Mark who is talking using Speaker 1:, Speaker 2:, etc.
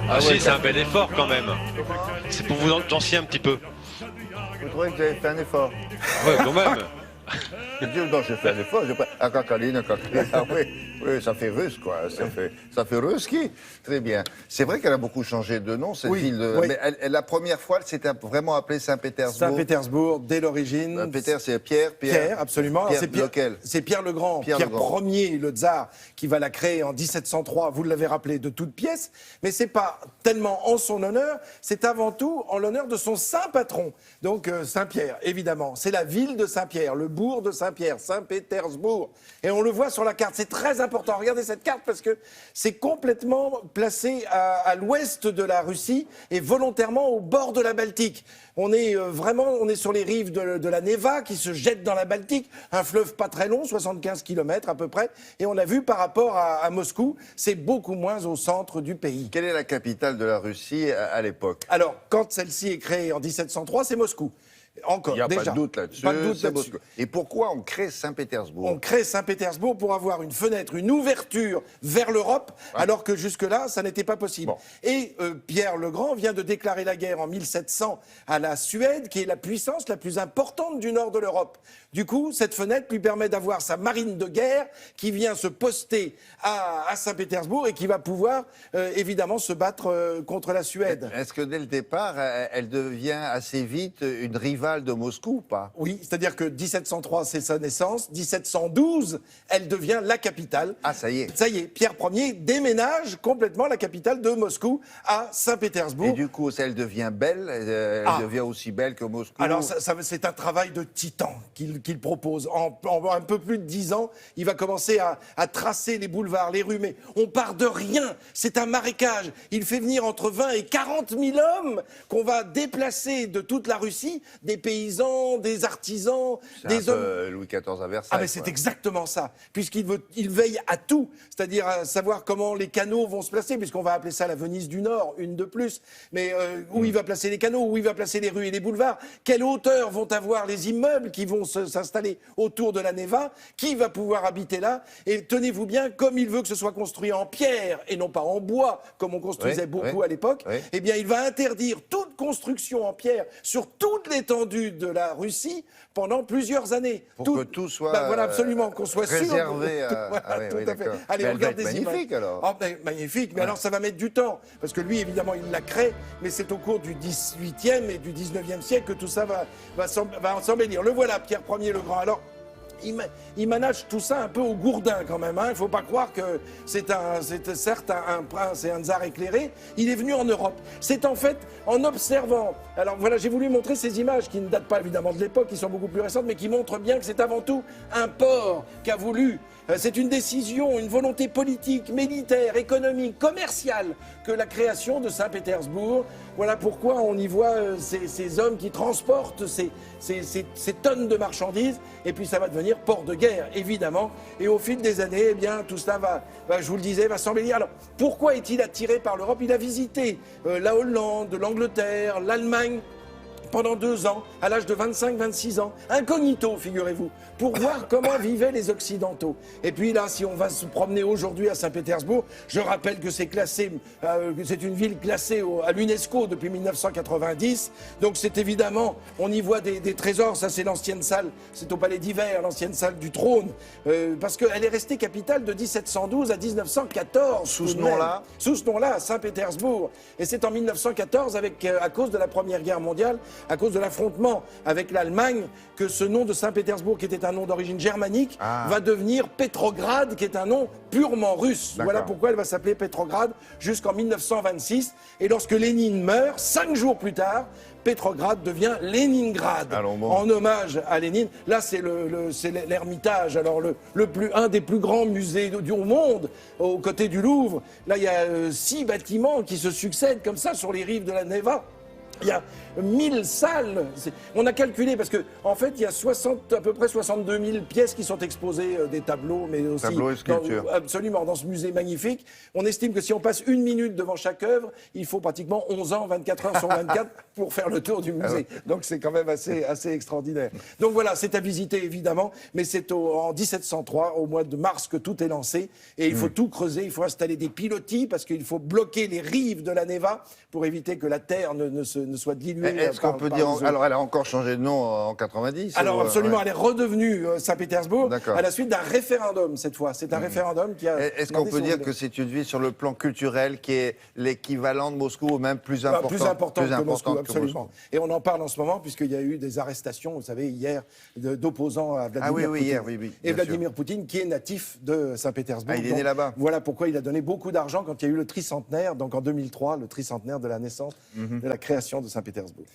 Speaker 1: Ah si, c'est un bel effort quand même. C'est pour vous danser un petit peu.
Speaker 2: Vous trouvez que j'avais fait un effort?
Speaker 1: Ouais, quand même.
Speaker 2: Non, j'ai fait un effort. Un cacaline, un cacaline. Ah oui, oui, ça fait russe, quoi. Ça fait ruski. Très bien. C'est vrai qu'elle a beaucoup changé de nom, cette ville.
Speaker 3: Oui.
Speaker 2: Mais la première fois, elle s'était vraiment appelée Saint-Pétersbourg.
Speaker 3: Saint-Pétersbourg, dès l'origine.
Speaker 2: Péter, c'est Pierre.
Speaker 3: Pierre, absolument.
Speaker 2: Pierre,
Speaker 3: C'est Pierre,
Speaker 2: lequel?
Speaker 3: c'est Pierre le Grand,
Speaker 2: Pierre
Speaker 3: Pierre
Speaker 2: le Grand.
Speaker 3: Ier, le tsar, qui va la créer en 1703. Vous l'avez rappelé, de toutes pièces. Mais c'est pas tellement en son honneur, c'est avant tout en l'honneur de son saint patron. Donc Saint-Pierre, évidemment. C'est la ville de Saint-Pierre, le bourg de Saint-Pierre, Saint-Pétersbourg. Et on le voit sur la carte. C'est très important. Regardez cette carte parce que c'est complètement placé à l'ouest de la Russie et volontairement au bord de la Baltique. On est on est sur les rives de la Neva qui se jette dans la Baltique, un fleuve pas très long, 75 km à peu près. Et on a vu par rapport à Moscou, c'est beaucoup moins au centre du pays.
Speaker 2: Quelle est la capitale de la Russie à l'époque?
Speaker 3: Alors, quand celle-ci est créée en 1703, c'est Moscou. Encore,
Speaker 2: Il n'y a
Speaker 3: déjà.
Speaker 2: pas de doute là-dessus.
Speaker 3: Pas de doute
Speaker 2: c'est
Speaker 3: là-dessus.
Speaker 2: Moscou. Et pourquoi on crée Saint-Pétersbourg?
Speaker 3: On crée Saint-Pétersbourg pour avoir une fenêtre, une ouverture vers l'Europe, alors que jusque-là, ça n'était pas possible.
Speaker 2: Bon.
Speaker 3: Et Pierre le Grand vient de déclarer la guerre en 1700 à la Suède, qui est la puissance la plus importante du nord de l'Europe. Du coup, cette fenêtre lui permet d'avoir sa marine de guerre qui vient se poster à Saint-Pétersbourg et qui va pouvoir évidemment se battre contre la Suède.
Speaker 2: Est-ce que dès le départ, elle devient assez vite une rivale de Moscou ou pas?
Speaker 3: Oui, c'est-à-dire que 1703, c'est sa naissance. 1712, elle devient la capitale.
Speaker 2: Ah, ça y est.
Speaker 3: Ça y est, Pierre Ier déménage complètement la capitale de Moscou à Saint-Pétersbourg.
Speaker 2: Et du coup, elle devient belle, elle devient aussi belle que Moscou.
Speaker 3: Alors, c'est un travail de titan qu'il propose. En un peu plus de 10 ans, il va commencer à tracer les boulevards, les rues. Mais on part de rien. C'est un marécage. Il fait venir entre 20 et 40 000 hommes qu'on va déplacer de toute la Russie, des paysans, des artisans, des hommes.
Speaker 2: Louis XIV à Versailles.
Speaker 3: Ah mais c'est exactement ça, puisqu'il veille à tout, c'est-à-dire à savoir comment les canaux vont se placer, puisqu'on va appeler ça la Venise du Nord, une de plus, mais où il va placer les canaux, où il va placer les rues et les boulevards, quelle hauteur vont avoir les immeubles qui vont s'installer autour de la Neva, qui va pouvoir habiter là, et tenez-vous bien, comme il veut que ce soit construit en pierre et non pas en bois, comme on construisait beaucoup à l'époque, eh bien il va interdire toute construction en pierre sur toute l'étendue de la Russie pendant plusieurs années.
Speaker 2: Pour que tout soit
Speaker 3: voilà, absolument, qu'on soit
Speaker 2: réservé
Speaker 3: sûr.
Speaker 2: à...
Speaker 3: Voilà, tout à fait.
Speaker 2: d'accord.
Speaker 3: Allez,
Speaker 2: Mais
Speaker 3: on regarde des
Speaker 2: magnifique
Speaker 3: images.
Speaker 2: alors.
Speaker 3: Ah, magnifique, mais alors ça va mettre du temps, parce que lui, évidemment, il la crée, mais c'est au cours du 18e et du 19e siècle que tout ça va s'embellir. Le voilà, Pierre Ier le Grand. Alors, il manage tout ça un peu au gourdin quand même. Il ne faut pas croire que c'est certes un prince et un tsar éclairé. Il est venu en Europe. C'est en fait en observant. Alors voilà, j'ai voulu montrer ces images qui ne datent pas évidemment de l'époque, qui sont beaucoup plus récentes, mais qui montrent bien que c'est avant tout un port qu'a voulu. C'est une décision, une volonté politique, militaire, économique, commerciale que la création de Saint-Pétersbourg. Voilà pourquoi on y voit ces hommes qui transportent ces tonnes de marchandises. Et puis ça va devenir port de guerre, évidemment. Et au fil des années, eh bien, tout cela je vous le disais, va s'embellir. Alors, pourquoi est-il attiré par l'Europe? Il a visité la Hollande, l'Angleterre, l'Allemagne, pendant 2 ans, à l'âge de 25-26 ans, incognito, figurez-vous, pour voir comment vivaient les Occidentaux. Et puis là, si on va se promener aujourd'hui à Saint-Pétersbourg, je rappelle que c'est classé, c'est une ville classée à l'UNESCO depuis 1990. Donc c'est évidemment, on y voit des trésors. Ça, c'est l'ancienne salle, c'est au Palais d'Hiver, l'ancienne salle du trône, parce qu'elle est restée capitale de 1712 à 1914.
Speaker 2: Sous ce nom-là?
Speaker 3: Sous ce nom-là, à Saint-Pétersbourg. Et c'est en 1914, à cause de la Première Guerre mondiale, à cause de l'affrontement avec l'Allemagne, que ce nom de Saint-Pétersbourg, qui était un nom d'origine germanique, va devenir Pétrograd, qui est un nom purement russe. Voilà pourquoi elle va s'appeler Pétrograd jusqu'en 1926. Et lorsque Lénine meurt, 5 jours plus tard, Pétrograd devient Léningrad, en hommage à Lénine. Là, c'est l'Ermitage, alors un des plus grands musées du monde, aux côtés du Louvre. Là, il y a 6 bâtiments qui se succèdent comme ça sur les rives de la Neva. Il y a 1000 salles. On a calculé parce que en fait, il y a à peu près 62 000 pièces qui sont exposées, des tableaux, mais aussi
Speaker 2: Tableaux et sculptures.
Speaker 3: absolument dans ce musée magnifique. On estime que si on passe 1 minute devant chaque œuvre, il faut pratiquement 11 ans, 24 heures sur 24 pour faire le tour du musée. Donc c'est quand même assez extraordinaire. Donc voilà, c'est à visiter évidemment, mais c'est en 1703, au mois de mars, que tout est lancé. Et il faut tout creuser, il faut installer des pilotis parce qu'il faut bloquer les rives de la Neva pour éviter que la terre ne soit diluée.
Speaker 2: Est-ce qu'on peut dire... Alors, elle a encore changé de nom en 90
Speaker 3: Alors absolument, elle est redevenue Saint-Pétersbourg
Speaker 2: D'accord.
Speaker 3: à la suite d'un référendum cette fois. C'est un référendum qui a...
Speaker 2: Est-ce qu'on peut dire que c'est une ville sur le plan culturel qui est l'équivalent de Moscou ou même plus importante
Speaker 3: Plus importante que Moscou,
Speaker 2: que
Speaker 3: absolument. Et on en parle en ce moment puisqu'il y a eu des arrestations, vous savez, hier, d'opposants à Vladimir Poutine.
Speaker 2: Hier, oui,
Speaker 3: Et
Speaker 2: bien
Speaker 3: Vladimir Poutine, qui est natif de Saint-Pétersbourg.
Speaker 2: Ah, il est né là-bas.
Speaker 3: Voilà pourquoi il a donné beaucoup d'argent quand il y a eu le tricentenaire, donc en 2003, le tricentenaire de la naissance, de la création de Saint-Pétersbourg.